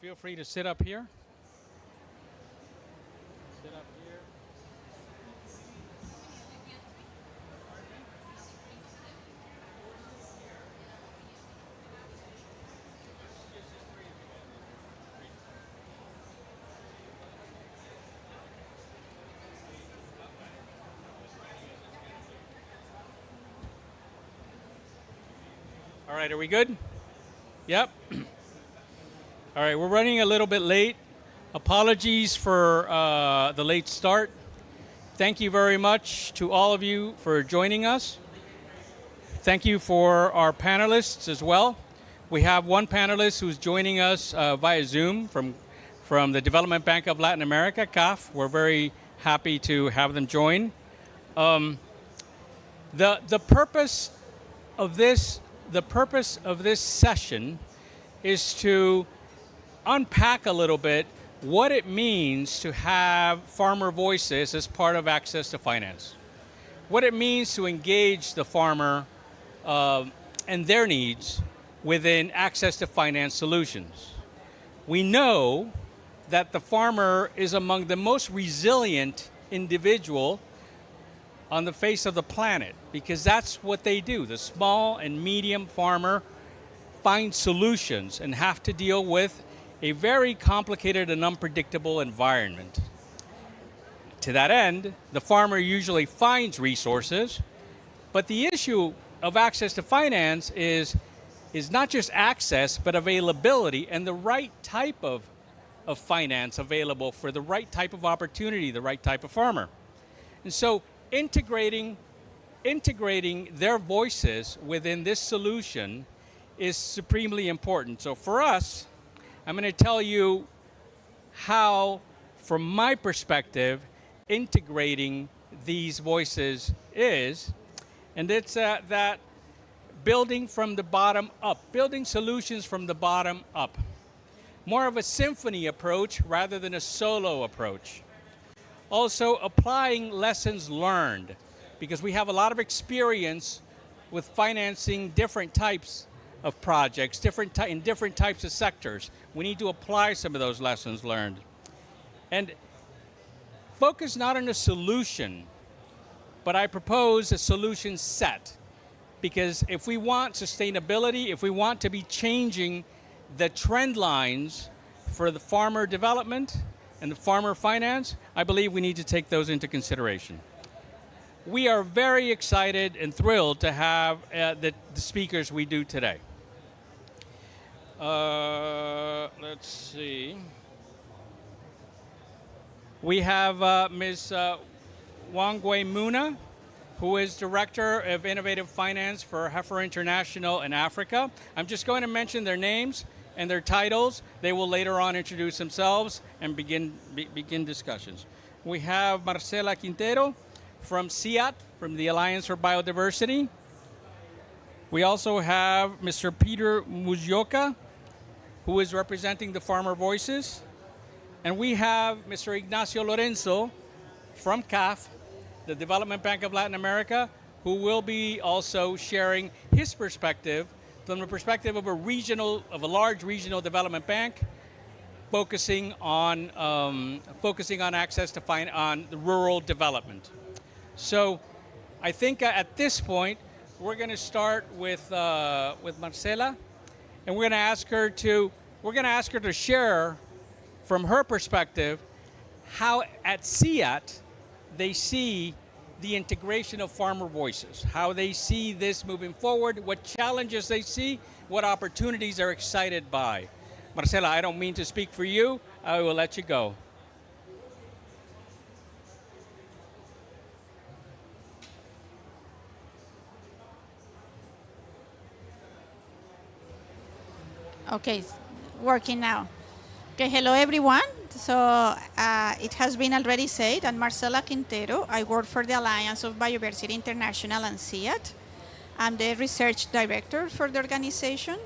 Feel free to sit up here. Sit up here. All right, are we good? Yep. All right, we're running a little bit late. Apologies for the late start. Thank you very much to all of you for joining us. Thank you for our panelists as well. We have one panelist who's joining us via Zoom from the Development Bank of Latin America, CAF. We're very happy to have them join. The purpose of this session is to unpack a little bit what it means to have farmer voices as part of access to finance. What it means to engage the farmer and their needs within access to finance solutions. We know that the farmer is among the most resilient individual on the face of the planet, because that's what they do. The small and medium farmer find solutions and have to deal with a very complicated and unpredictable environment. To that end, the farmer usually finds resources, but the issue of access to finance is not just access, but availability and the right type of finance available for the right type of opportunity, the right type of farmer. And so integrating their voices within this solution is supremely important. So for us, I'm going to tell you how, from my perspective, integrating these voices is, and it's that building from the bottom up, building solutions from the bottom up. More of a symphony approach rather than a solo approach. Also, applying lessons learned, because we have a lot of experience with financing different types of projects, in different types of sectors. We need to apply some of those lessons learned. And focus not on a solution, but I propose a solution set. Because if we want sustainability, if we want to be changing the trend lines for the farmer development and the farmer finance, I believe we need to take those into consideration. We are very excited and thrilled to have the speakers we do today. Let's see. We have Ms. Wangwe Muna, who is Director of Innovative Finance for Heifer International in Africa. I'm just going to mention their names and their titles. They will later on introduce themselves and begin discussions. We have Marcela Quintero from CIAT, from the Alliance for Biodiversity. We also have Mr. Peter Muzioka, who is representing the Farmer Voices. And we have Mr. Ignacio Lorenzo from CAF, the Development Bank of Latin America, who will be also sharing his perspective from the perspective of a large regional development bank, focusing on access to on the rural development. So, I think at this point we're going to start with Marcela, and we're going to ask her to share from her perspective how at CIAT they see the integration of farmer voices, how they see this moving forward, what challenges they see, what opportunities they're excited by. Marcela, I don't mean to speak for you. I will let you go. Okay, working now. Okay, hello everyone. So it has been already said, I'm Marcela Quintero. I work for the Alliance of Biodiversity International and CIAT. I'm the research director for the organization,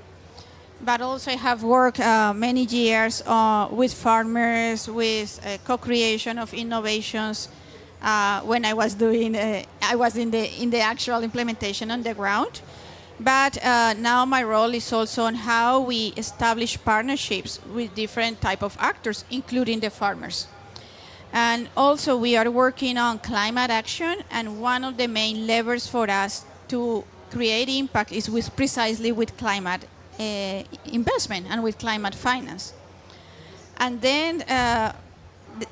but also I have worked many years with farmers, with co-creation of innovations. When I was doing, I was in the actual implementation on the ground. But now my role is also on how we establish partnerships with different type of actors, including the farmers. And also we are working on climate action, and one of the main levers for us to create impact is precisely with climate investment and with climate finance. And then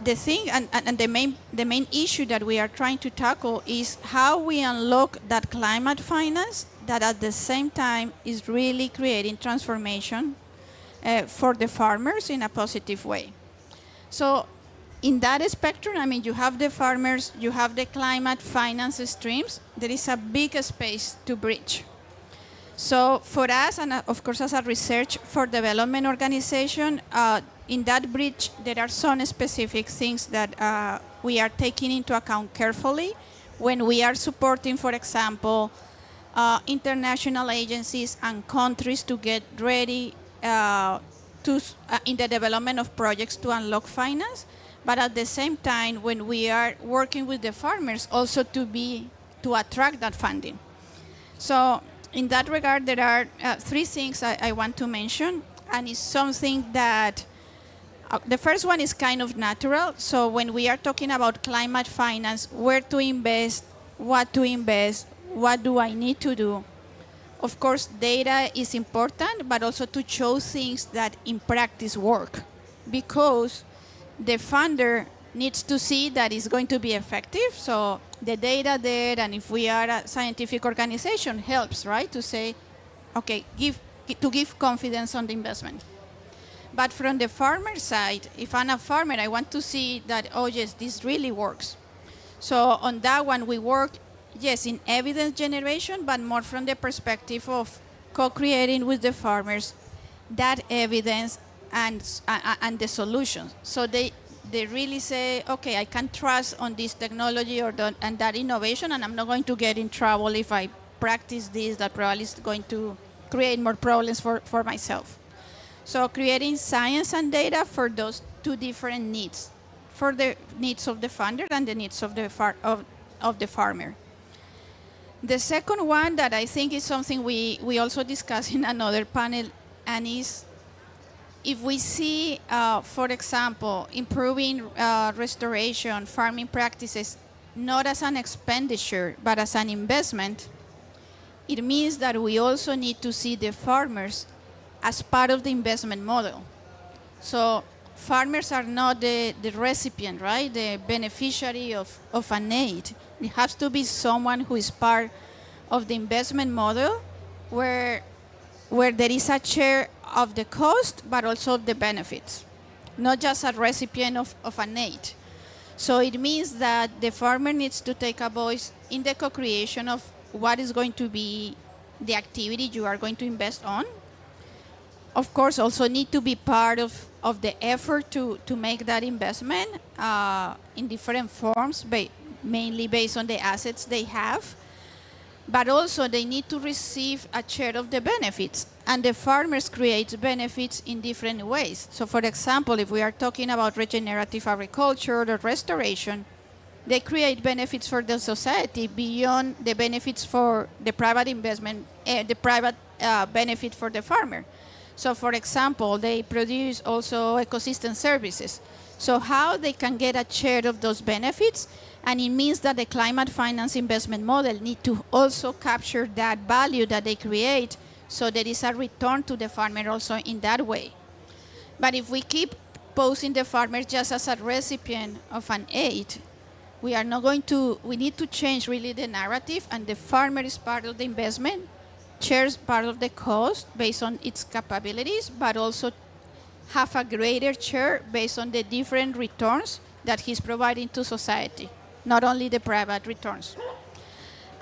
the thing and the main issue that we are trying to tackle is how we unlock that climate finance that at the same time is really creating transformation for the farmers in a positive way. So in that spectrum, I mean, you have the farmers, you have the climate finance streams. There is a big space to bridge. So for us, and of course as a research for development organization, in that bridge, there are some specific things that we are taking into account carefully when we are supporting, for example, international agencies and countries to get ready in the development of projects to unlock finance. But at the same time, when we are working with the farmers, also to attract that funding. So in that regard, there are three things I want to mention, and it's something that the first one is kind of natural. So when we are talking about climate finance, where to invest, what do I need to do? Of course, data is important, but also to show things that in practice work, because the funder needs to see that it's going to be effective. So the data there, and if we are a scientific organization, helps, right? To say, okay, to give confidence on the investment. But from the farmer side, if I'm a farmer, I want to see that, oh yes, this really works. So on that one, we work, yes, in evidence generation, but more from the perspective of co-creating with the farmers that evidence and the solutions. So they really say, okay, I can trust on this technology and that innovation, and I'm not going to get in trouble if I practice this, that probably is going to create more problems for myself. So creating science and data for those two different needs, for the needs of the funder and the needs of the farmer. The second one that I think is something we also discussed in another panel, and is if we see, for example, improving restoration, farming practices, not as an expenditure, but as an investment, it means that we also need to see the farmers as part of the investment model. So farmers are not the recipient, right? The beneficiary of an aid. It has to be someone who is part of the investment model where there is a share of the cost, but also of the benefits, not just a recipient of an aid. So it means that the farmer needs to take a voice in the co-creation of what is going to be the activity you are going to invest on. Of course, also need to be part of the effort to make that investment in different forms, mainly based on the assets they have. But also they need to receive a share of the benefits. And the farmers create benefits in different ways. So for example, if we are talking about regenerative agriculture or restoration, they create benefits for the society beyond the benefits for the private investment, the private benefit for the farmer. So for example, they produce also ecosystem services. So how they can get a share of those benefits, and it means that the climate finance investment model need to also capture that value that they create, so there is a return to the farmer also in that way. But if we keep posing the farmer just as a recipient of an aid, we need to change really the narrative, and the farmer is part of the investment, shares part of the cost based on its capabilities, but also have a greater share based on the different returns that he's providing to society, not only the private returns.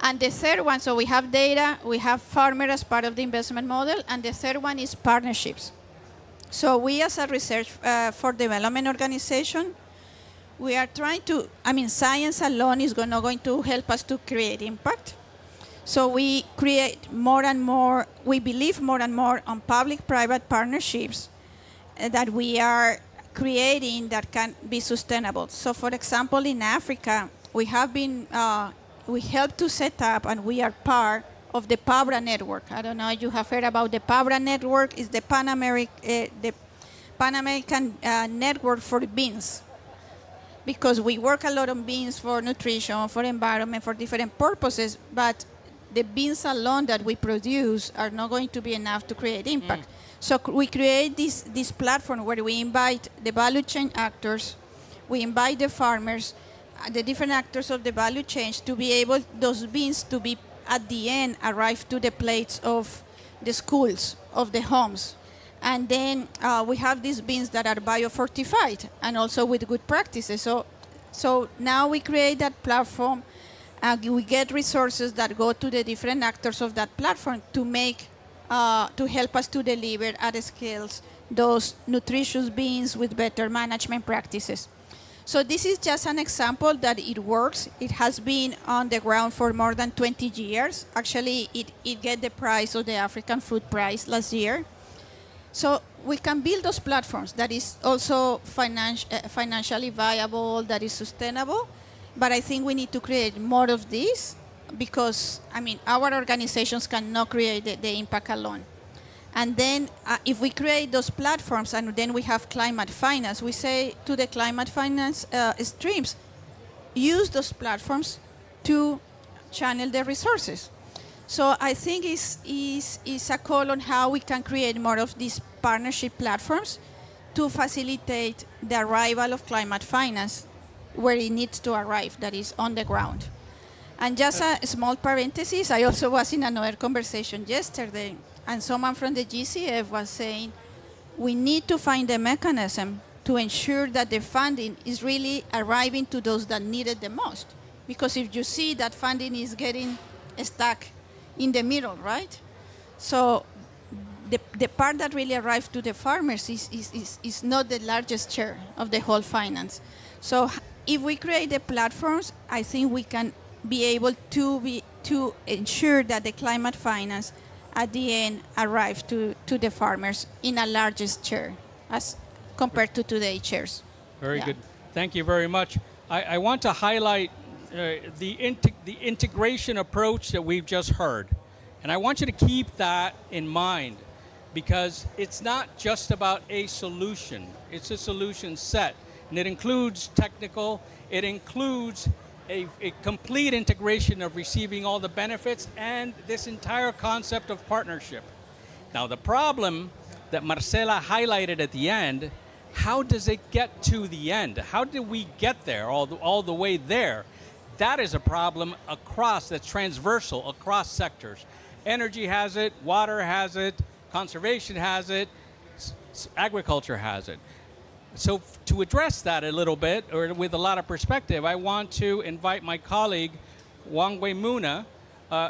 And the third one, so we have data, we have farmer as part of the investment model, and the third one is partnerships. So we as a research for development organization, we are trying to, science alone is not going to help us to create impact. So we create more and more, we believe more and more on public-private partnerships that we are creating that can be sustainable. So for example, in Africa, we have been, we helped to set up, and we are part of the PABRA network. I don't know if you have heard about the PABRA network. It's the Pan American network for beans, because we work a lot on beans for nutrition, for environment, for different purposes, but the beans alone that we produce are not going to be enough to create impact. So we create this platform where we invite the value chain actors, we invite the farmers, the different actors of the value chain to be able, those beans to be at the end arrive to the plates of the schools, of the homes. And then we have these beans that are biofortified and also with good practices. So now we create that platform. We get resources that go to the different actors of that platform to make, to help us to deliver at scales those nutritious beans with better management practices. So this is just an example that it works. It has been on the ground for more than 20 years. Actually, it got the prize of the African Food Prize last year. So we can build those platforms that is also financially viable, that is sustainable. But I think we need to create more of this because, I mean, our organizations cannot create the impact alone. And then if we create those platforms and then we have climate finance, we say to the climate finance streams, use those platforms to channel the resources. So I think it's a call on how we can create more of these partnership platforms to facilitate the arrival of climate finance where it needs to arrive, that is on the ground. And just a small parenthesis, I also was in another conversation yesterday, and someone from the GCF was saying, we need to find a mechanism to ensure that the funding is really arriving to those that need it the most. Because if you see that funding is getting stuck in the middle, right? So the part that really arrives to the farmers is not the largest share of the whole finance. So if we create the platforms, I think we can be able to ensure that the climate finance at the end arrives to the farmers in a largest share as compared to today's shares. Very good. Thank you very much. I want to highlight the integration approach that we've just heard. And I want you to keep that in mind because it's not just about a solution. It's a solution set. And it includes technical, it includes a complete integration of receiving all the benefits and this entire concept of partnership. Now the problem that Marcela highlighted at the end, how does it get to the end? How do we get there, all the way there? That is a problem that's transversal across sectors. Energy has it, water has it, conservation has it, agriculture has it. So to address that a little bit, or with a lot of perspective, I want to invite my colleague, Wangwe Muna,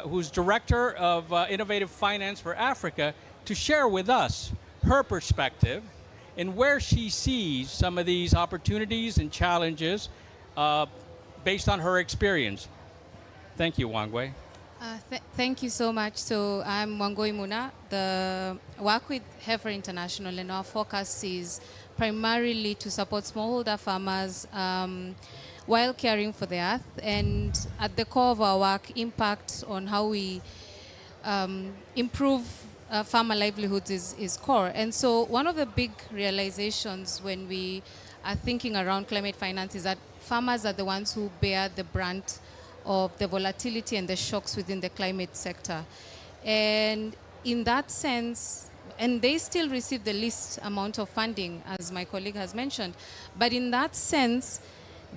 who's Director of Innovative Finance for Africa, to share with us her perspective and where she sees some of these opportunities and challenges based on her experience. Thank you, Wangwe. Thank you so much. So I'm Wangoi Muna, work with Heifer International, and our focus is primarily to support smallholder farmers while caring for the earth. And at the core of our work, impact on how we improve farmer livelihoods is core. And so one of the big realizations when we are thinking around climate finance is that farmers are the ones who bear the brunt of the volatility and the shocks within the climate sector. And in that sense, and they still receive the least amount of funding, as my colleague has mentioned, but in that sense,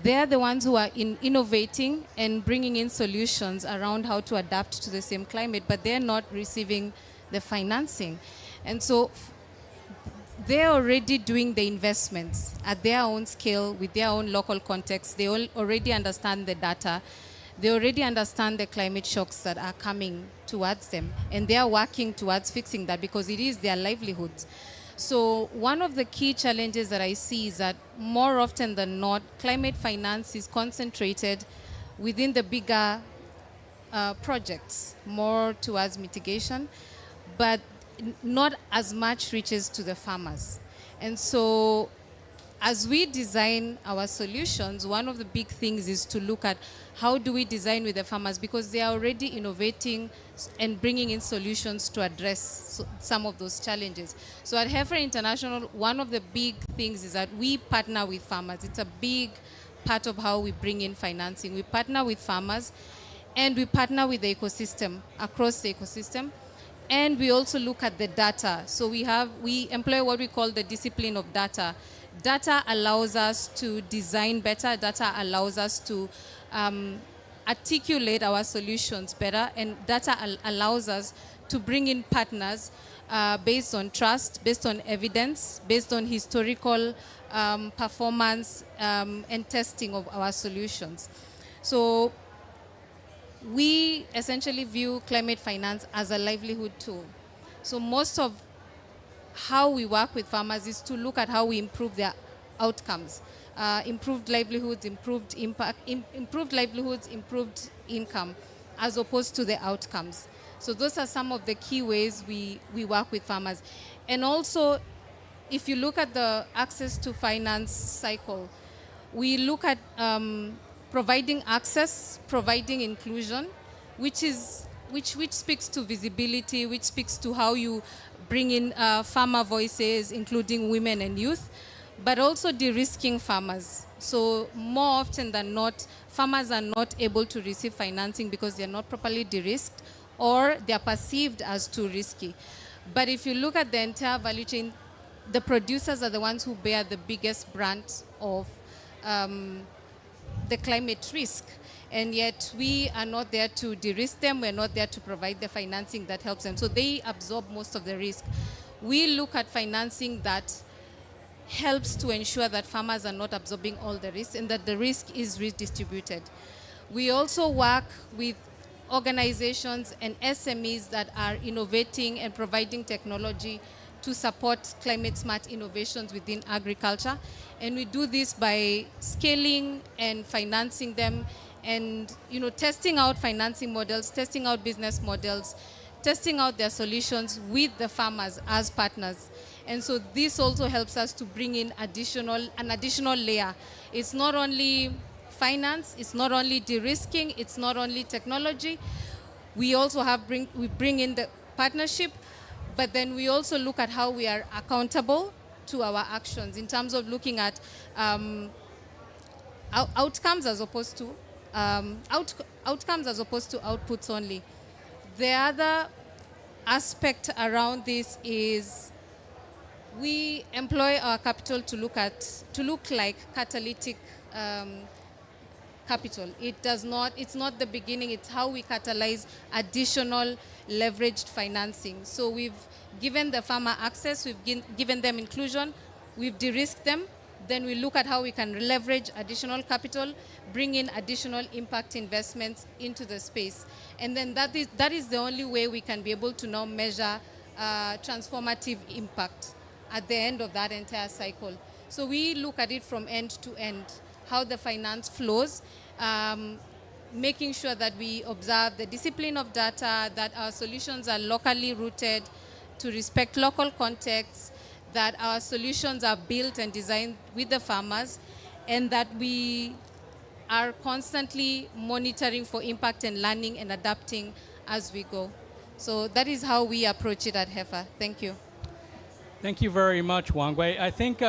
they're the ones who are innovating and bringing in solutions around how to adapt to the same climate, but they're not receiving the financing. And so they're already doing the investments at their own scale with their own local context. They already understand the data. They already understand the climate shocks that are coming towards them, and they are working towards fixing that because it is their livelihood. So one of the key challenges that I see is that more often than not, climate finance is concentrated within the bigger projects, more towards mitigation, but not as much reaches to the farmers. And so as we design our solutions, one of the big things is to look at how do we design with the farmers, because they are already innovating and bringing in solutions to address some of those challenges. So at Heifer International, one of the big things is that we partner with farmers. It's a big part of how we bring in financing. We partner with farmers, and we partner with the ecosystem, across the ecosystem. And we also look at the data. So we employ what we call the discipline of data. Data allows us to design better. Data allows us to articulate our solutions better. And data allows us to bring in partners based on trust, based on evidence, based on historical performance and testing of our solutions. So we essentially view climate finance as a livelihood tool. So most of how we work with farmers is to look at how we improve their outcomes, improved livelihoods, improved impact, improved livelihoods, improved income, as opposed to the outcomes. So those are some of the key ways we work with farmers. And also, if you look at the access to finance cycle, we look at providing access, providing inclusion, which speaks to visibility, which speaks to how you bring in farmer voices, including women and youth, but also de-risking farmers. So more often than not, farmers are not able to receive financing because they're not properly de-risked, or they're perceived as too risky. But if you look at the entire value chain, the producers are the ones who bear the biggest brunt of the climate risk. And yet we are not there to de-risk them. We're not there to provide the financing that helps them. So they absorb most of the risk. We look at financing that helps to ensure that farmers are not absorbing all the risk and that the risk is redistributed. We also work with organizations and SMEs that are innovating and providing technology to support climate smart innovations within agriculture. And we do this by scaling and financing them and testing out financing models, testing out business models, testing out their solutions with the farmers as partners. And so this also helps us to bring in an additional layer. It's not only finance, it's not only de-risking, it's not only technology. We also bring in the partnership, but then we also look at how we are accountable to our actions in terms of looking at outcomes as opposed to outcomes as opposed to outputs only. The other aspect around this is we employ our capital to look like catalytic capital. It's not the beginning, it's how we catalyze additional leveraged financing. So we've given the farmer access, we've given them inclusion, we've de-risked them, then we look at how we can leverage additional capital, bring in additional impact investments into the space. And then that is the only way we can be able to now measure transformative impact at the end of that entire cycle. So we look at it from end to end, how the finance flows, making sure that we observe the discipline of data, that our solutions are locally rooted to respect local contexts, that our solutions are built and designed with the farmers, and that we are constantly monitoring for impact and learning and adapting as we go. So that is how we approach it at Heifer. Thank you. Thank you very much, Wangwei. I think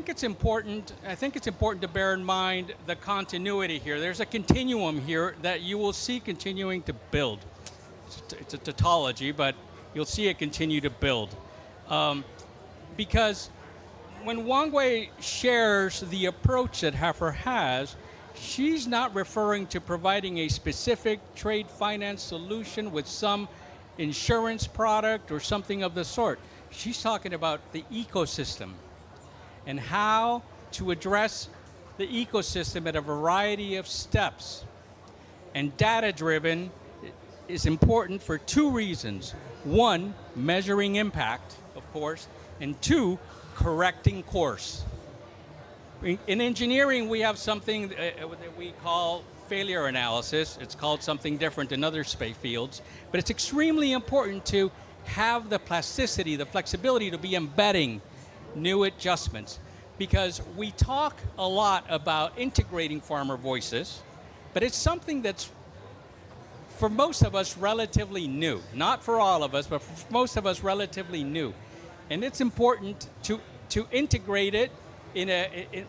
it's important. I think it's important to bear in mind the continuity here. There's a continuum here that you will see continuing to build. It's a tautology, but you'll see it continue to build. Because when Wangwei shares the approach that Heifer has, she's not referring to providing a specific trade finance solution with some insurance product or something of the sort. She's talking about the ecosystem and how to address the ecosystem at a variety of steps. And data-driven is important for two reasons. One, measuring impact, of course, and two, correcting course. In engineering, we have something that we call failure analysis. It's called something different in other space fields, but it's extremely important to have the plasticity, the flexibility to be embedding new adjustments, because we talk a lot about integrating farmer voices, but it's something that's for most of us relatively new. Not for all of us, but for most of us relatively new. And it's important to integrate it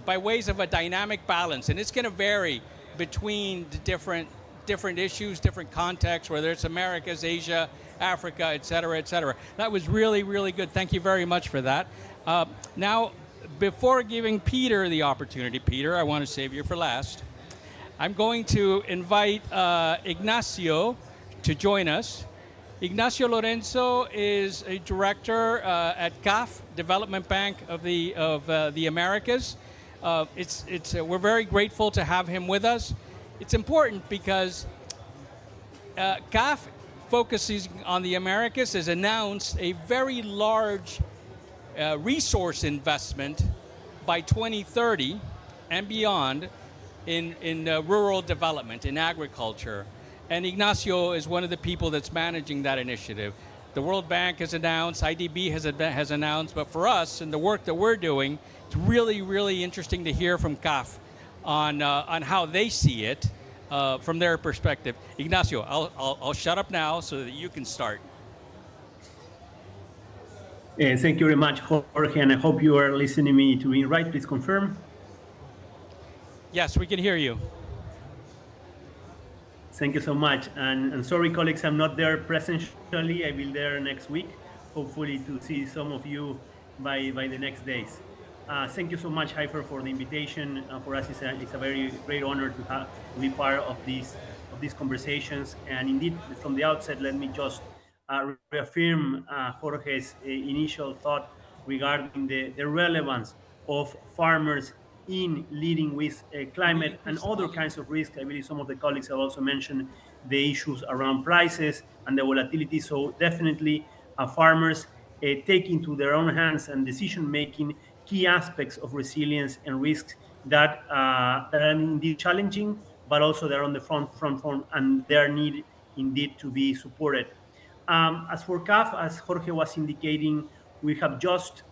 by ways of a dynamic balance. And it's going to vary between the different issues, different contexts, whether it's Americas, Asia, Africa, et cetera, et cetera. That was really, really good. Thank you very much for that. Now, before giving Peter the opportunity, Peter, I want to save you for last. I'm going to invite Ignacio to join us. Ignacio Lorenzo is a director at CAF, Development Bank of the Americas. We're very grateful to have him with us. It's important because CAF focuses on the Americas, has announced a very large resource investment by 2030 and beyond in rural development, in agriculture. And Ignacio is one of the people that's managing that initiative. The World Bank has announced, IDB has announced, but for us and the work that we're doing, it's really, really interesting to hear from CAF on how they see it from their perspective. Ignacio, I'll shut up now so that you can start. Thank you very much, Jorge, and I hope you are listening me to me right. Please confirm. Yes, we can hear you. Thank you so much. And sorry, colleagues, I'm not there presentially. I will be there next week, hopefully to see some of you by the next days. Thank you so much, Heifer, for the invitation. For us, it's a very great honor to be part of these conversations. And indeed, from the outset, let me just reaffirm Jorge's initial thought regarding the relevance of farmers in leading with climate and other kinds of risks. I believe some of the colleagues have also mentioned the issues around prices and the volatility. So definitely farmers take into their own hands and decision-making key aspects of resilience and risks that are indeed challenging, but also they're on the front and their need indeed to be supported. As for CAF, as Jorge was indicating, we have just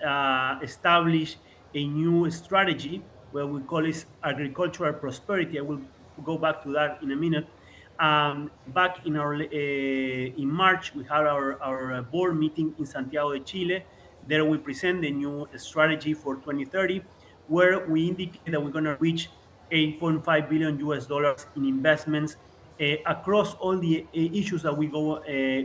established a new strategy where we call it agricultural prosperity. I will go back to that in a minute. Back in March, we had our board meeting in Santiago de Chile. There we present the new strategy for 2030, where we indicate that we're going to reach 8.5 billion US dollars in investments across all the issues that we go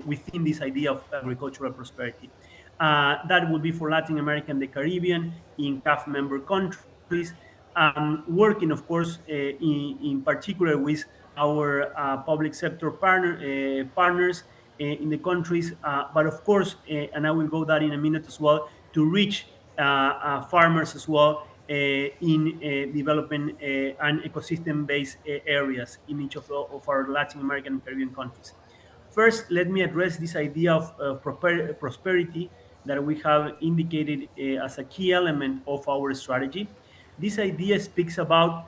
within this idea of agricultural prosperity. That would be for Latin America and the Caribbean in CAF member countries, working, of course, in particular with our public sector partners in the countries, but of course, and I will go that in a minute as well, to reach farmers as well in developing and ecosystem-based areas in each of our Latin American and Caribbean countries. First, let me address this idea of prosperity that we have indicated as a key element of our strategy. This idea speaks about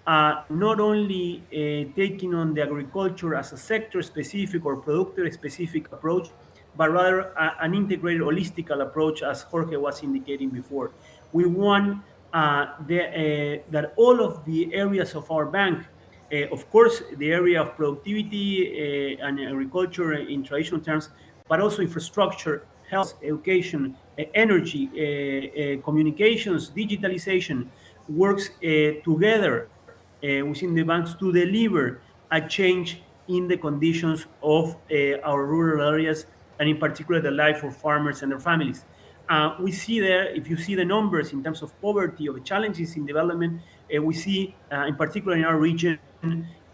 not only taking on the agriculture as a sector-specific or product-specific approach, but rather an integrated, holistic approach, as Jorge was indicating before. We want that all of the areas of our bank, of course, the area of productivity and agriculture in traditional terms, but also infrastructure, health, education, energy, communications, digitalization, works together within the banks to deliver a change in the conditions of our rural areas, and in particular the life of farmers and their families. We see there, if you see the numbers in terms of poverty, of challenges in development, we see in particular in our region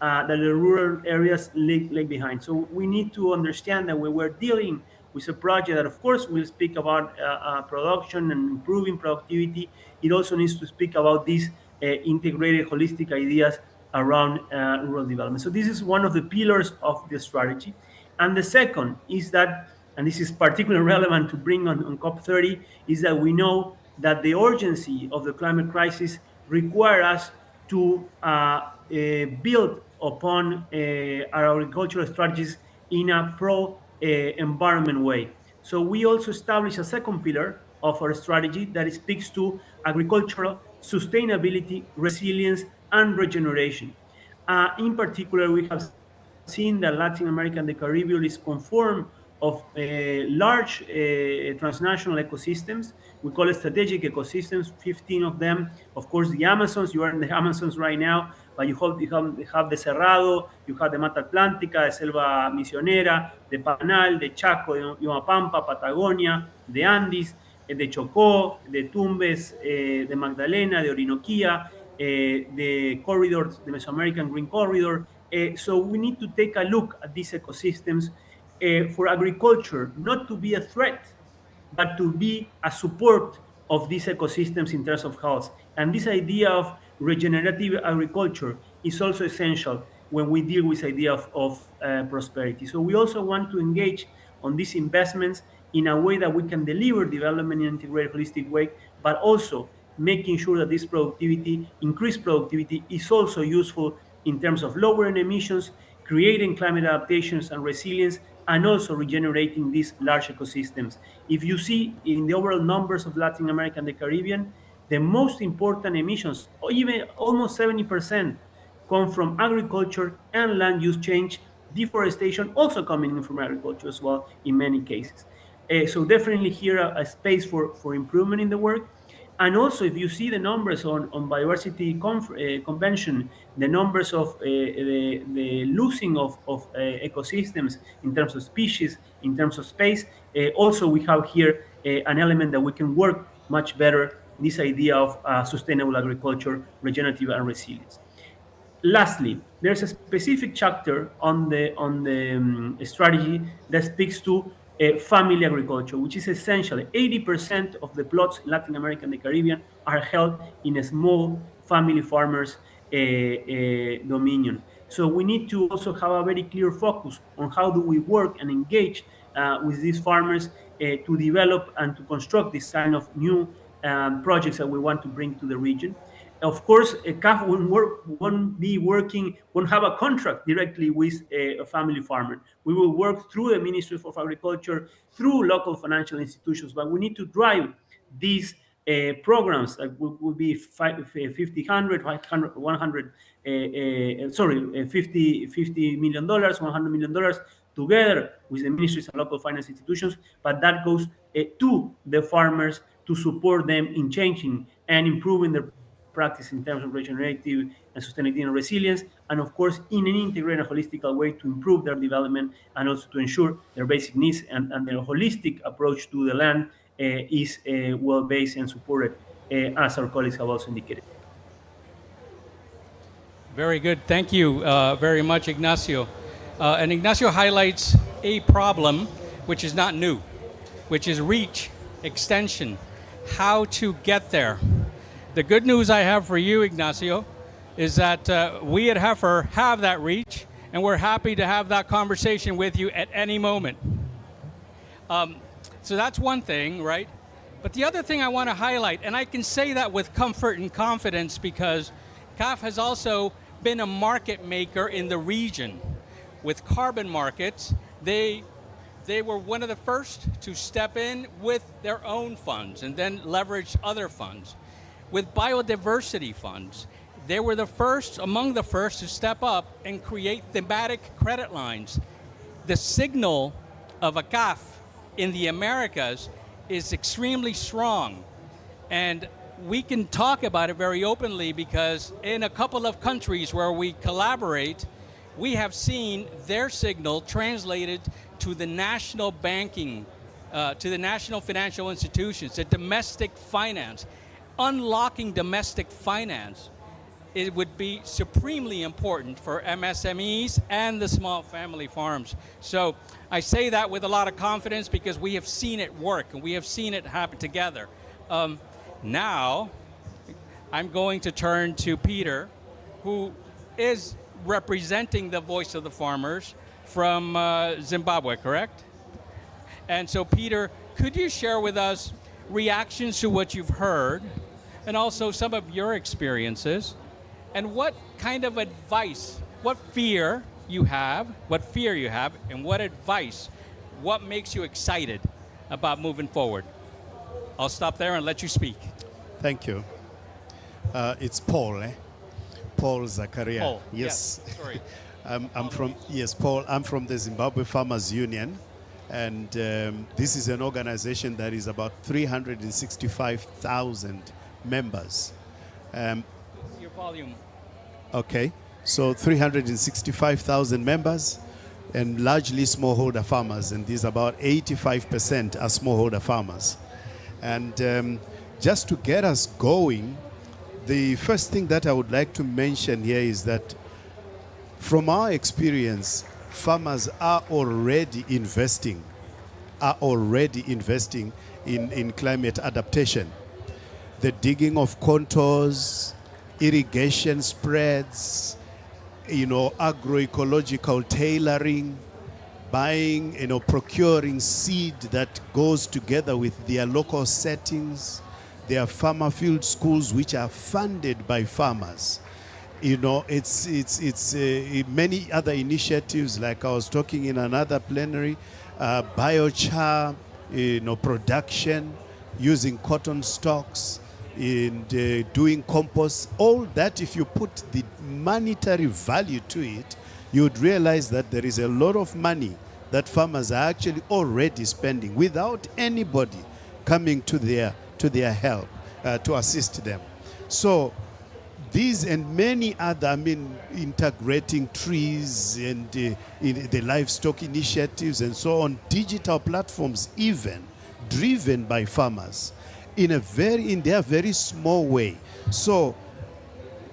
that the rural areas lag behind. So we need to understand that when we're dealing with a project that, of course, will speak about production and improving productivity, it also needs to speak about these integrated, holistic ideas around rural development. So this is one of the pillars of the strategy. And the second is that, and this is particularly relevant to bring on COP30, is that we know that the urgency of the climate crisis require us to build upon our agricultural strategies in a pro-environment way. So we also established a second pillar of our strategy that speaks to agricultural sustainability, resilience, and regeneration. In particular, we have seen that Latin America and the Caribbean is conformed of large transnational ecosystems. We call it strategic ecosystems, 15 of them. Of course, the Amazons, you are in the Amazons right now, but you have the Cerrado, you have the Mata Atlántica, the Selva Misionera, the Panal, the Chaco, the Yomapampa, Patagonia, the Andes, the Chocó, the Tumbes, the Magdalena, the Orinoquia, the corridors, the Mesoamerican Green Corridor. So we need to take a look at these ecosystems for agriculture, not to be a threat, but to be a support of these ecosystems in terms of health. And this idea of regenerative agriculture is also essential when we deal with the idea of prosperity. So we also want to engage on these investments in a way that we can deliver development in an integrated, holistic way, but also making sure that this productivity, increased productivity, is also useful in terms of lowering emissions, creating climate adaptations and resilience, and also regenerating these large ecosystems. If you see in the overall numbers of Latin America and the Caribbean, the most important emissions, or even almost 70%, come from agriculture and land use change, deforestation also coming in from agriculture as well in many cases. So definitely here a space for improvement in the work. And also, if you see the numbers on biodiversity convention, the numbers of the losing of ecosystems in terms of species, in terms of space, also we have here an element that we can work much better, this idea of sustainable agriculture, regenerative and resilience. Lastly, there's a specific chapter on the strategy that speaks to family agriculture, which is essentially 80% of the plots in Latin America and the Caribbean are held in a small family farmers dominion. So we need to also have a very clear focus on how do we work and engage with these farmers to develop and to construct this kind of new projects that we want to bring to the region. Of course, a CAF won't have a contract directly with a family farmer. We will work through the Ministry of Agriculture, through local financial institutions, but we need to drive these programs that will be 50, 100, 500, 100, $50 million, $100 million together with the ministries and local finance institutions, but that goes to the farmers to support them in changing and improving their practice in terms of regenerative and sustainability and resilience, and of course, in an integrated, holistical way to improve their development and also to ensure their basic needs and their holistic approach to the land is well based and supported, as our colleagues have also indicated. Very good. Thank you very much, Ignacio. And Ignacio highlights a problem which is not new, which is reach, extension, how to get there. The good news I have for you, Ignacio, is that we at Heifer have that reach, and we're happy to have that conversation with you at any moment. So that's one thing, right? But the other thing I want to highlight, and I can say that with comfort and confidence because CAF has also been a market maker in the region. With carbon markets, they were one of the first to step in with their own funds and then leverage other funds. With biodiversity funds, they were among the first to step up and create thematic credit lines. The signal of a CAF in the Americas is extremely strong. And we can talk about it very openly because in a couple of countries where we collaborate, we have seen their signal translated to the national banking, to the national financial institutions, to domestic finance. Unlocking domestic finance, it would be supremely important for MSMEs and the small family farms. So I say that with a lot of confidence because we have seen it work and we have seen it happen together. Now, I'm going to turn to Peter, who is representing the voice of the farmers from Zimbabwe, correct? And so, Peter, could you share with us reactions to what you've heard and also some of your experiences and what kind of advice, what fear you have, and what advice, what makes you excited about moving forward? I'll stop there and let you speak. Thank you. It's Paul, Paul Zakaria. Paul. Yes. Sorry. I'm from, yes, Paul. I'm from the Zimbabwe Farmers Union. And this is an organization that is about 365,000 members. Your volume. Okay. So 365,000 members and largely smallholder farmers. And these about 85% are smallholder farmers. And just to get us going, the first thing that I would like to mention here is that from our experience, farmers are already investing in climate adaptation. The digging of contours, irrigation spreads, agroecological tailoring, buying, procuring seed that goes together with their local settings. There are farmer field schools which are funded by farmers. It's many other initiatives, like I was talking in another plenary, biochar, production, using cotton stalks, and doing compost. All that, if you put the monetary value to it, you would realize that there is a lot of money that farmers are actually already spending without anybody coming to their help to assist them. So these and many other, integrating trees and the livestock initiatives and so on, digital platforms even, driven by farmers in their very small way. So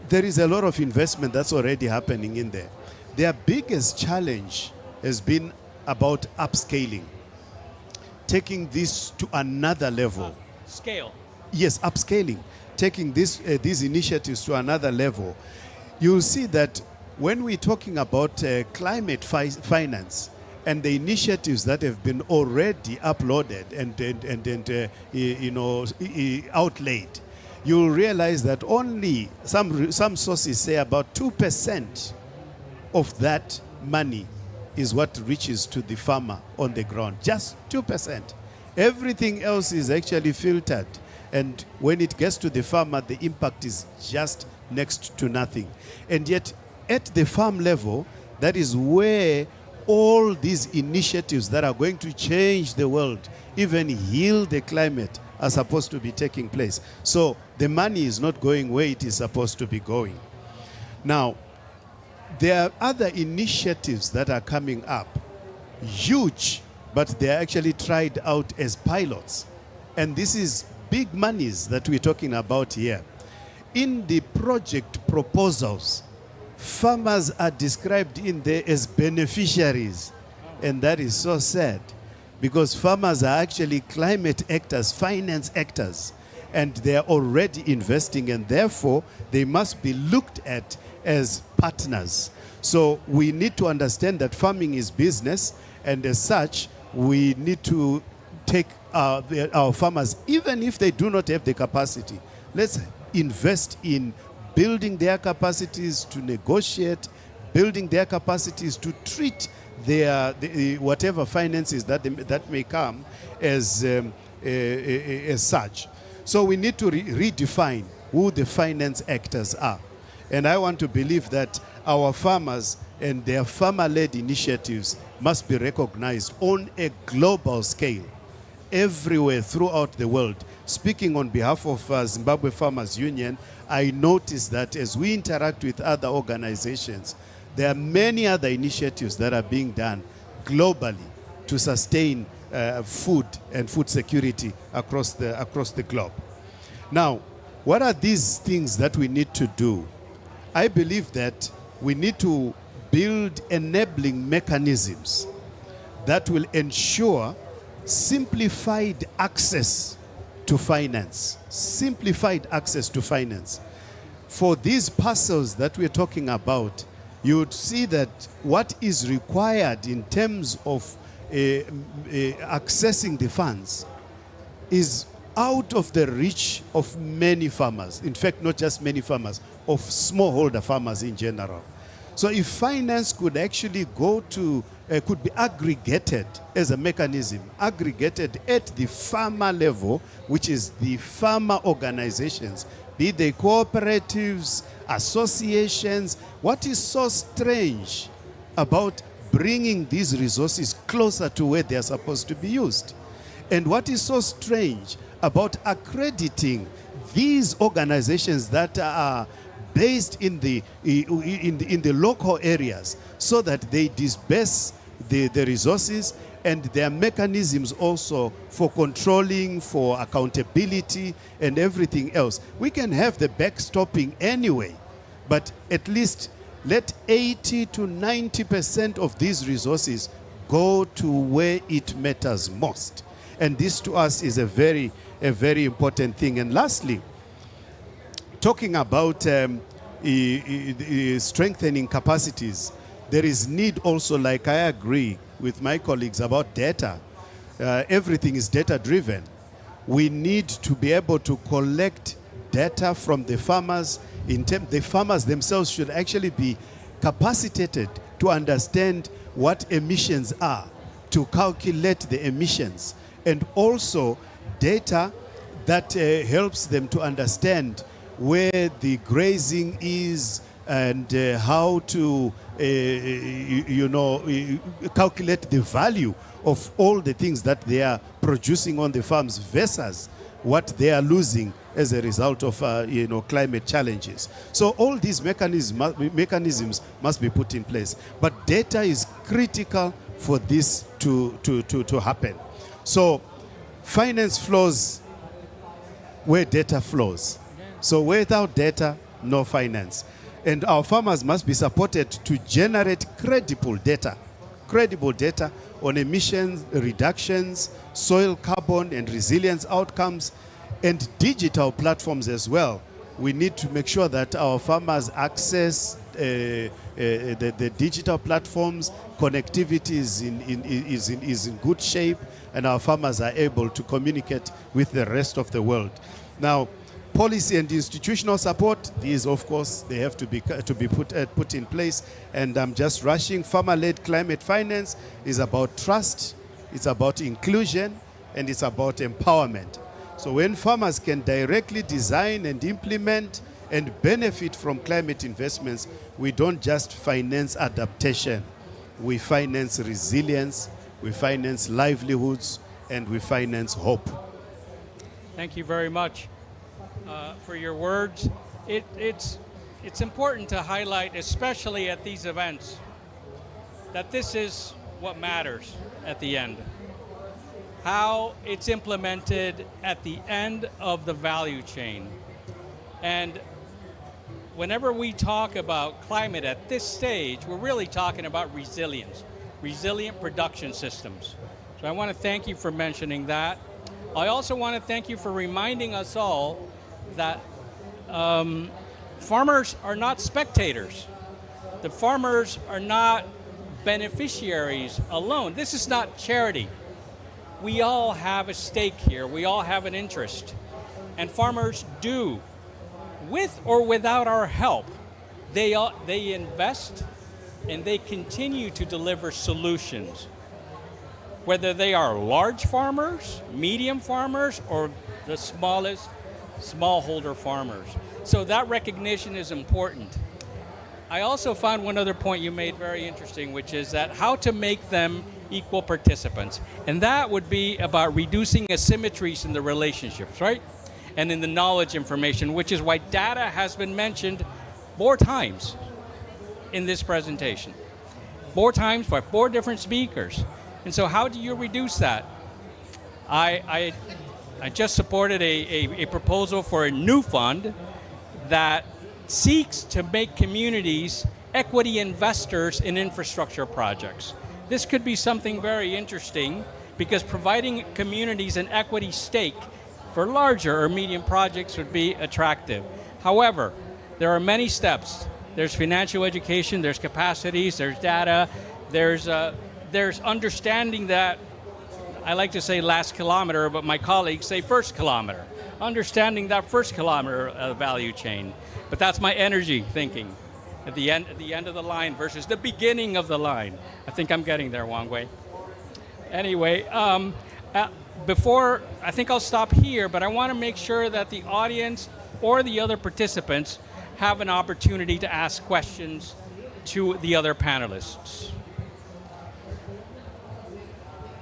there is a lot of investment that's already happening in there. Their biggest challenge has been about upscaling, taking this to another level. Scale. Yes, upscaling, taking these initiatives to another level. You'll see that when we're talking about climate finance and the initiatives that have been already uploaded and outlaid, you'll realize that only some sources say about 2% of that money is what reaches to the farmer on the ground. Just 2%. Everything else is actually filtered. And when it gets to the farmer, the impact is just next to nothing. And yet, at the farm level, that is where all these initiatives that are going to change the world, even heal the climate, are supposed to be taking place. So the money is not going where it is supposed to be going. Now, there are other initiatives that are coming up, huge, but they are actually tried out as pilots. And this is big monies that we're talking about here. In the project proposals, farmers are described in there as beneficiaries. And that is so sad, because farmers are actually climate actors, finance actors, and they are already investing, and therefore they must be looked at as partners. So we need to understand that farming is business, and as such, we need to take our farmers, even if they do not have the capacity. Let's invest in building their capacities to negotiate, building their capacities to treat their whatever finances that may come as such. So we need to redefine who the finance actors are. And I want to believe that our farmers and their farmer-led initiatives must be recognized on a global scale, everywhere throughout the world. Speaking on behalf of Zimbabwe Farmers Union, I notice that as we interact with other organizations, there are many other initiatives that are being done globally to sustain food and food security across the globe. Now, what are these things that we need to do? I believe that we need to build enabling mechanisms that will ensure simplified access to finance. Simplified access to finance. For these parcels that we're talking about, you would see that what is required in terms of accessing the funds is out of the reach of many farmers. In fact, not just many farmers, of smallholder farmers in general. So if finance could actually go to could be aggregated as a mechanism, aggregated at the farmer level, which is the farmer organizations, be they cooperatives, associations. What is so strange about bringing these resources closer to where they are supposed to be used? And what is so strange about accrediting these organizations that are based in the local areas, so that they disperse the resources, and there are mechanisms also for controlling, for accountability and everything else. We can have the backstopping anyway, but at least let 80 to 90% of these resources go to where it matters most. And this to us is a very important thing. And lastly, talking about strengthening capacities, there is need also, like I agree with my colleagues about data. Everything is data driven. We need to be able to collect data from the farmers. The farmers themselves should actually be capacitated to understand what emissions are, to calculate the emissions, and also data that helps them to understand where the grazing is, and how to calculate the value of all the things that they are producing on the farms versus what they are losing as a result of climate challenges. So all these mechanisms must be put in place. But data is critical for this to happen. So finance flows where data flows. So without data, no finance. And our farmers must be supported to generate credible data on emissions reductions, soil carbon and resilience outcomes, and digital platforms as well. We need to make sure that our farmers access the digital platforms. Connectivity is in good shape, and our farmers are able to communicate with the rest of the world. Now, policy and institutional support, these of course they have to be put in place. And I'm just rushing. Farmer-led climate finance is about trust, it's about inclusion, and it's about empowerment. So when farmers can directly design and implement and benefit from climate investments, we don't just finance adaptation, we finance resilience, we finance livelihoods, and we finance hope. Thank you very much for your words. It's important to highlight, especially at these events, that this is what matters at the end. How it's implemented at the end of the value chain. And whenever we talk about climate at this stage, we're really talking about resilience, resilient production systems. So I want to thank you for mentioning that. I also want to thank you for reminding us all that farmers are not spectators. The farmers are not beneficiaries alone. This is not charity. We all have a stake here. We all have an interest. And farmers do, with or without our help, they invest and they continue to deliver solutions. Whether they are large farmers, medium farmers, or the smallest smallholder farmers. So that recognition is important. I also found one other point you made very interesting, which is that how to make them equal participants. And that would be about reducing asymmetries in the relationships, right? And in the knowledge information, which is why data has been mentioned 4 times in this presentation. 4 times by 4 different speakers. And so how do you reduce that? I just supported a proposal for a new fund that seeks to make communities equity investors in infrastructure projects. This could be something very interesting because providing communities an equity stake for larger or medium projects would be attractive. However, there are many steps. There's financial education, there's capacities, there's data, there's understanding that, I like to say last kilometer, but my colleagues say first kilometer. Understanding that first kilometer value chain. But that's my energy thinking. At the end of the line versus the beginning of the line. I think I'm getting there, Wang Wei. Anyway, before, I think I'll stop here, but I want to make sure that the audience or the other participants have an opportunity to ask questions to the other panelists.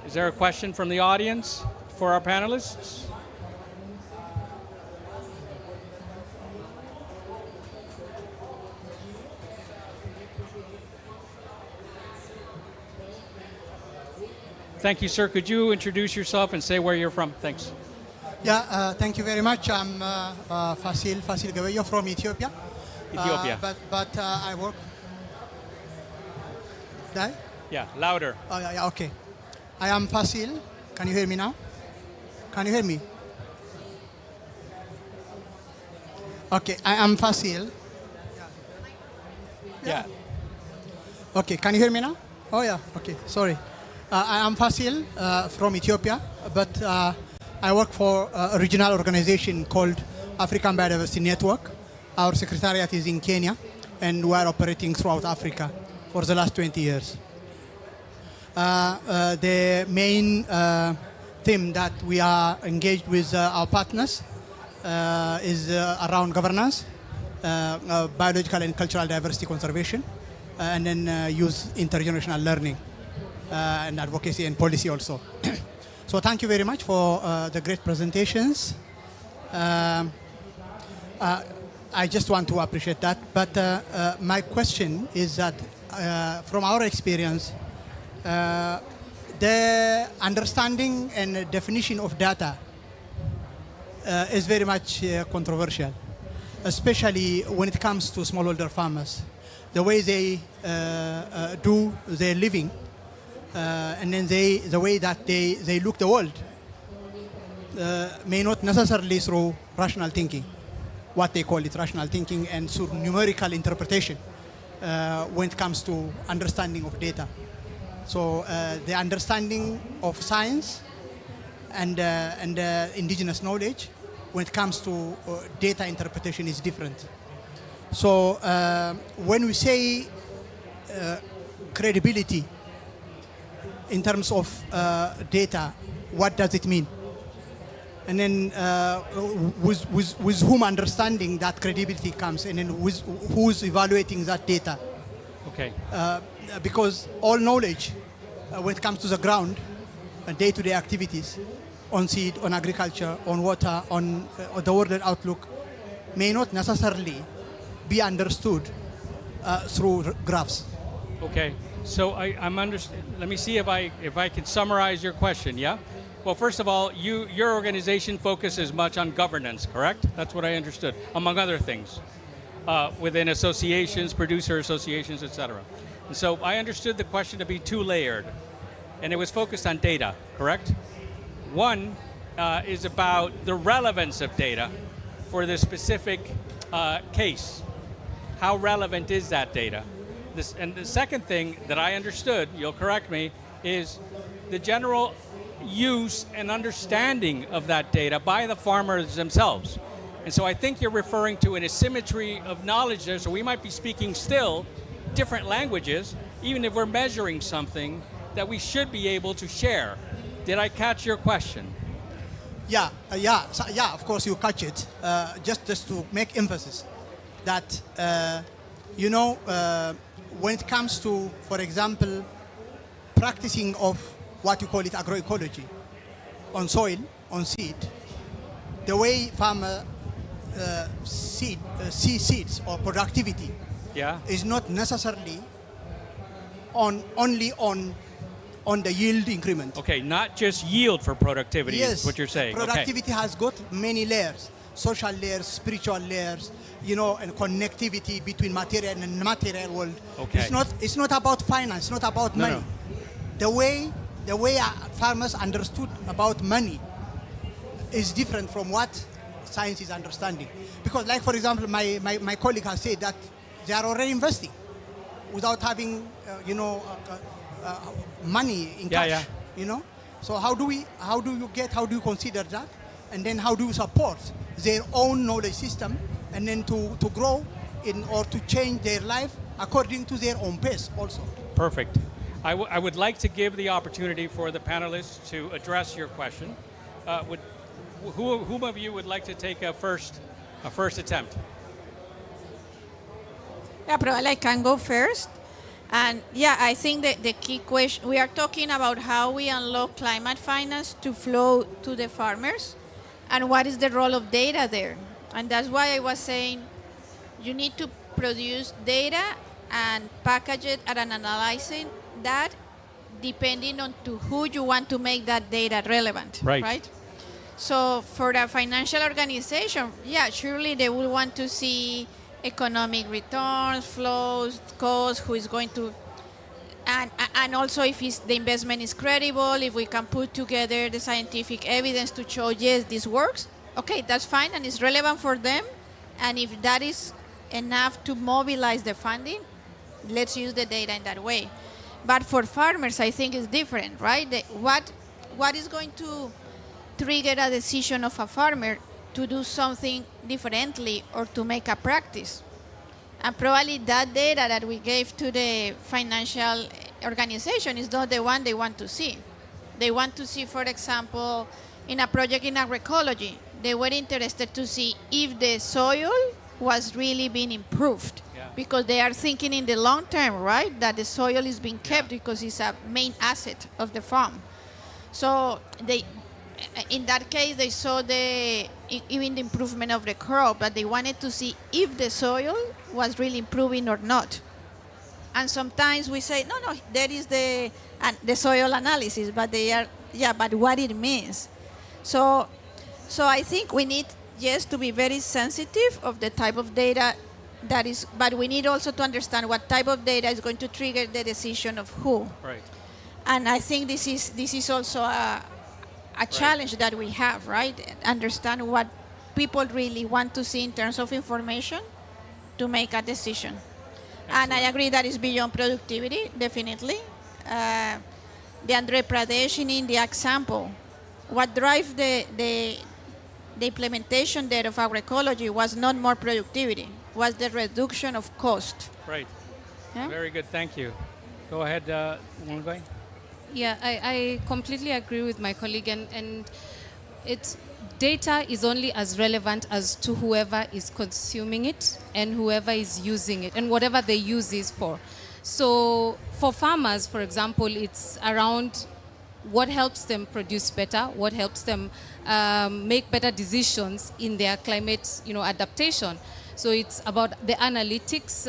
Is there a question from the audience for our panelists? Thank you, sir. Could you introduce yourself and say where you're from? Thanks. Yeah, thank you very much. I'm Fasil Gabeyo from Ethiopia. Ethiopia. But I work. Dai? Yeah, louder. Oh, yeah, okay. I am Fasil. Can you hear me now? Can you hear me? Okay, I am Fasil. Yeah. Okay, can you hear me now? Oh, yeah, okay, sorry. I am Fasil from Ethiopia, but I work for a regional organization called African Biodiversity Network. Our secretariat is in Kenya, and we are operating throughout Africa for the last 20 years. The main theme that we are engaged with our partners is around governance, biological and cultural diversity conservation, and then youth intergenerational learning. And advocacy and policy also. So thank you very much for the great presentations. I just want to appreciate that. But my question is that from our experience, the understanding and definition of data is very much controversial, especially when it comes to smallholder farmers. The way they do their living, and then the way that they look the world may not necessarily through rational thinking, what they call it rational thinking, and through numerical interpretation when it comes to understanding of data. So the understanding of science and indigenous knowledge when it comes to data interpretation is different. So when we say credibility in terms of data, what does it mean? And then with whom understanding that credibility comes, and then who's evaluating that data? Okay. Because all knowledge, when it comes to the ground, day-to-day activities, on seed, on agriculture, on water, on the world outlook, may not necessarily be understood through graphs. Okay. So I'm let me see if I can summarize your question. Yeah. Well, first of all, your organization focuses much on governance, correct? That's what I understood, among other things, within associations, producer associations, etc. And so I understood the question to be two-layered, and it was focused on data, correct? One is about the relevance of data for the specific case. How relevant is that data? And the second thing that I understood, you'll correct me, is the general use and understanding of that data by the farmers themselves. And so I think you're referring to an asymmetry of knowledge there, so we might be speaking still different languages, even if we're measuring something that we should be able to share. Did I catch your question? Yeah, of course you catch it. Just to make emphasis that, when it comes to, for example, practicing of what you call it agroecology on soil, on seed, the way farmer see seeds or productivity is not necessarily only on the yield increment. Okay, not just yield for productivity Yes, is what you're saying. productivity has got many layers, social layers, spiritual layers, and connectivity between material and immaterial world. Okay. It's not about finance, it's not about money. No. The way farmers understood about money is different from what science is understanding. Because, like for example, my colleague has said that they are already investing without having money in cash. So how do you consider that, and then how do you support their own knowledge system, and then to grow in order to change their life according to their own pace also. Perfect. I would like to give the opportunity for the panelists to address your question. Whom of you would like to take a first attempt? Yeah, probably I can go first. And yeah, I think that the key question, we are talking about how we unlock climate finance to flow to the farmers and what is the role of data there. And that's why I was saying you need to produce data and package it and analyzing that depending on to who you want to make that data relevant, right? So for a financial organization, yeah, surely they will want to see economic returns, flows, costs, who is going to, and also if the investment is credible, if we can put together the scientific evidence to show, yes, this works, okay, that's fine and it's relevant for them. And if that is enough to mobilize the funding, let's use the data in that way. But for farmers, I think it's different, right? What is going to trigger a decision of a farmer to do something differently or to make a practice? And probably that data that we gave to the financial organization is not the one they want to see. They want to see, for example, in a project in agroecology, they were interested to see if the soil was really being improved. Because they are thinking in the long term, right? That the soil is being kept because it's a main asset of the farm. So in that case, they saw even the improvement of the crop, but they wanted to see if the soil was really improving or not. And sometimes we say, no, there is the soil analysis, but but what it means. So I think we need, yes, to be very sensitive of the type of data that is, but we need also to understand what type of data is going to trigger the decision of who. Right. And I think this is also a challenge that we have, right? Understand what people really want to see in terms of information to make a decision. Excellent. And I agree that is beyond productivity, definitely. The Andhra Pradesh in India example, what drives the implementation there of agroecology was not more productivity, was the reduction of cost. Right. Yeah? Very good, thank you. Go ahead, Wangwei. Yeah, I completely agree with my colleague, and it's data is only as relevant as to whoever is consuming it and whoever is using it and whatever they use is for. So for farmers, for example, it's around what helps them produce better, what helps them make better decisions in their climate, adaptation. So it's about the analytics,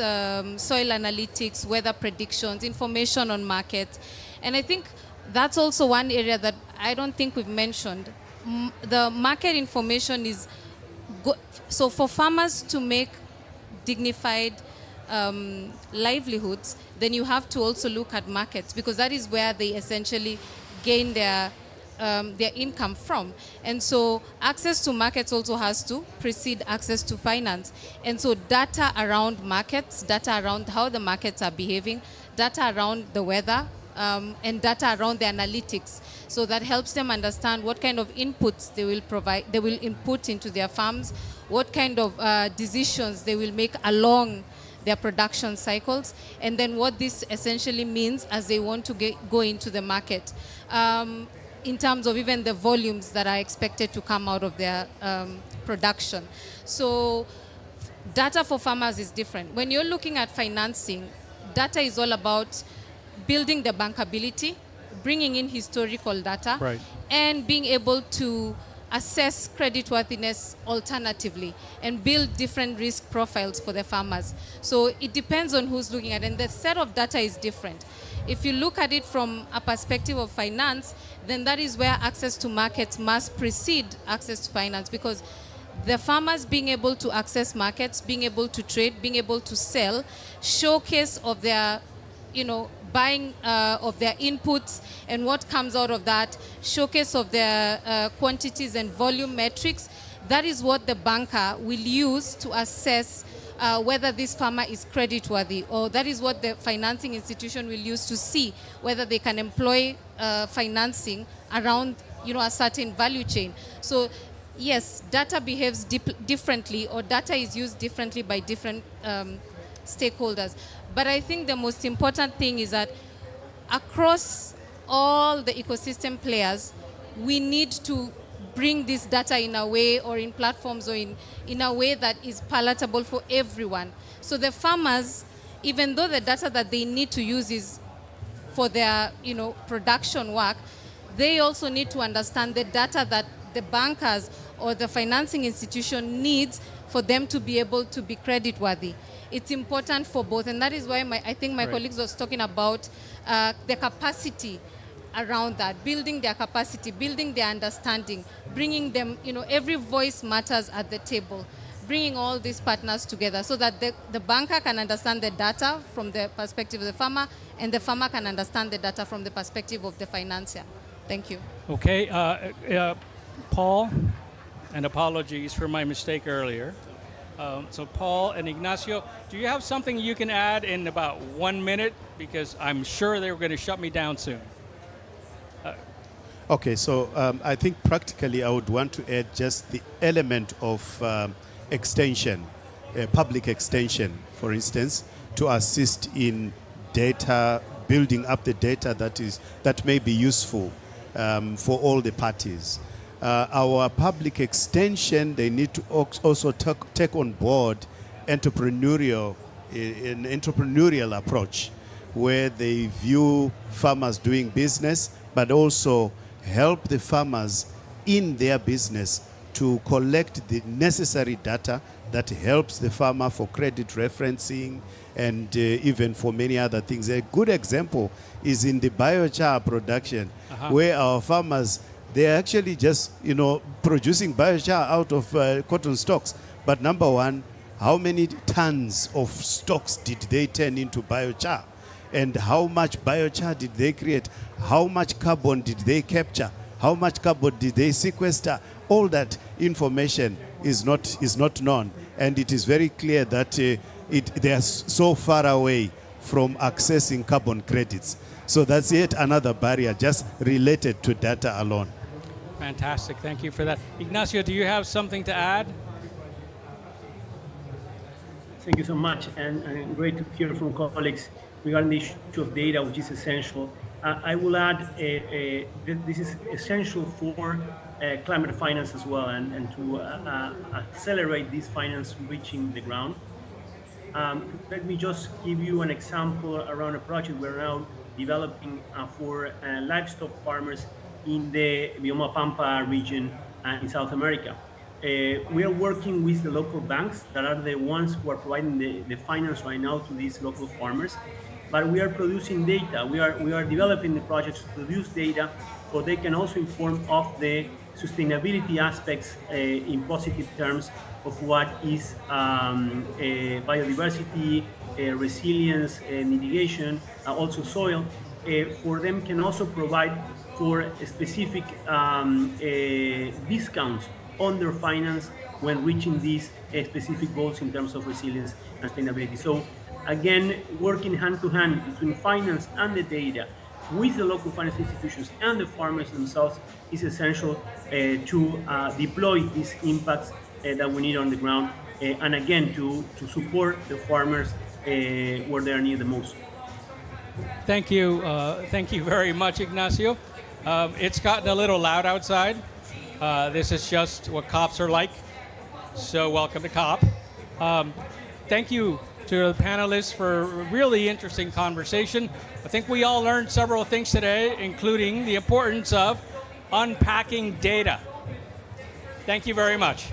soil analytics, weather predictions, information on markets. And I think that's also one area that I don't think we've mentioned. The market information is good. So for farmers to make dignified livelihoods, then you have to also look at markets, because that is where they essentially gain their income from. And so access to markets also has to precede access to finance. And so data around markets, data around how the markets are behaving, data around the weather, and data around the analytics. So that helps them understand what kind of inputs they will input into their farms, what kind of decisions they will make along their production cycles, and then what this essentially means as they want to go into the market. In terms of even the volumes that are expected to come out of their production. So data for farmers is different. When you're looking at financing, data is all about building the bankability, bringing in historical data, right, and being able to assess creditworthiness alternatively and build different risk profiles for the farmers. So it depends on who's looking at it, and the set of data is different. If you look at it from a perspective of finance, then that is where access to markets must precede access to finance, because the farmers being able to access markets, being able to trade, being able to sell, showcase of their, buying of their inputs and what comes out of that, showcase of their quantities and volume metrics, that is what the banker will use to assess whether this farmer is creditworthy, or that is what the financing institution will use to see whether they can employ financing around a certain value chain. So yes, data behaves differently, or data is used differently by different stakeholders. But I think the most important thing is that across all the ecosystem players, we need to bring this data in a way, or in platforms, or in a way that is palatable for everyone. So the farmers, even though the data that they need to use is for their production work, they also need to understand the data that the bankers or the financing institution needs for them to be able to be credit worthy. It's important for both, and that is why I think my Right. colleagues was talking about the capacity around that, building their capacity, building their understanding, bringing them, every voice matters at the table, bringing all these partners together so that the banker can understand the data from the perspective of the farmer, and the farmer can understand the data from the perspective of the financier. Thank you. Okay, Paul, and apologies for my mistake earlier. So Paul and Ignacio, do you have something you can add in about 1 minute? Because I'm sure they're going to shut me down soon. Okay, so I think practically I would want to add just the element of extension, public extension, for instance, to assist in data, building up the data that may be useful for all the parties. Our public extension, they need to also take on board an entrepreneurial approach, where they view farmers doing business, but also help the farmers in their business to collect the necessary data that helps the farmer for credit referencing and even for many other things. A good example is in the biochar production, where our farmers, they're actually just, producing biochar out of cotton stalks. But number one, how many tons of stalks did they turn into biochar? And how much biochar did they create? How much carbon did they capture? How much carbon did they sequester? All that information is not known, and it is very clear that they are so far away from accessing carbon credits. So that's yet another barrier just related to data alone. Fantastic, thank you for that. Ignacio, do you have something to add? Thank you so much, and great to hear from colleagues regarding the issue of data, which is essential. I will add, this is essential for climate finance as well, and to accelerate this finance reaching the ground. Let me just give you an example around a project we're now developing for livestock farmers in the Bioma Pampa region in South America. We are working with the local banks that are the ones who are providing the finance right now to these local farmers. But we are producing data. We are developing the projects to produce data so they can also inform of the sustainability aspects in positive terms of what is biodiversity, resilience, mitigation, also soil. For them can also provide for specific discounts on their finance when reaching these specific goals in terms of resilience and sustainability. So again, working hand to hand between finance and the data with the local finance institutions and the farmers themselves is essential to deploy these impacts that we need on the ground, and again, to support the farmers where they are needed the most. Thank you very much, Ignacio. It's gotten a little loud outside. This is just what cops are like. So welcome to COP. Thank you to the panelists for a really interesting conversation. I think we all learned several things today, including the importance of unpacking data. Thank you very much.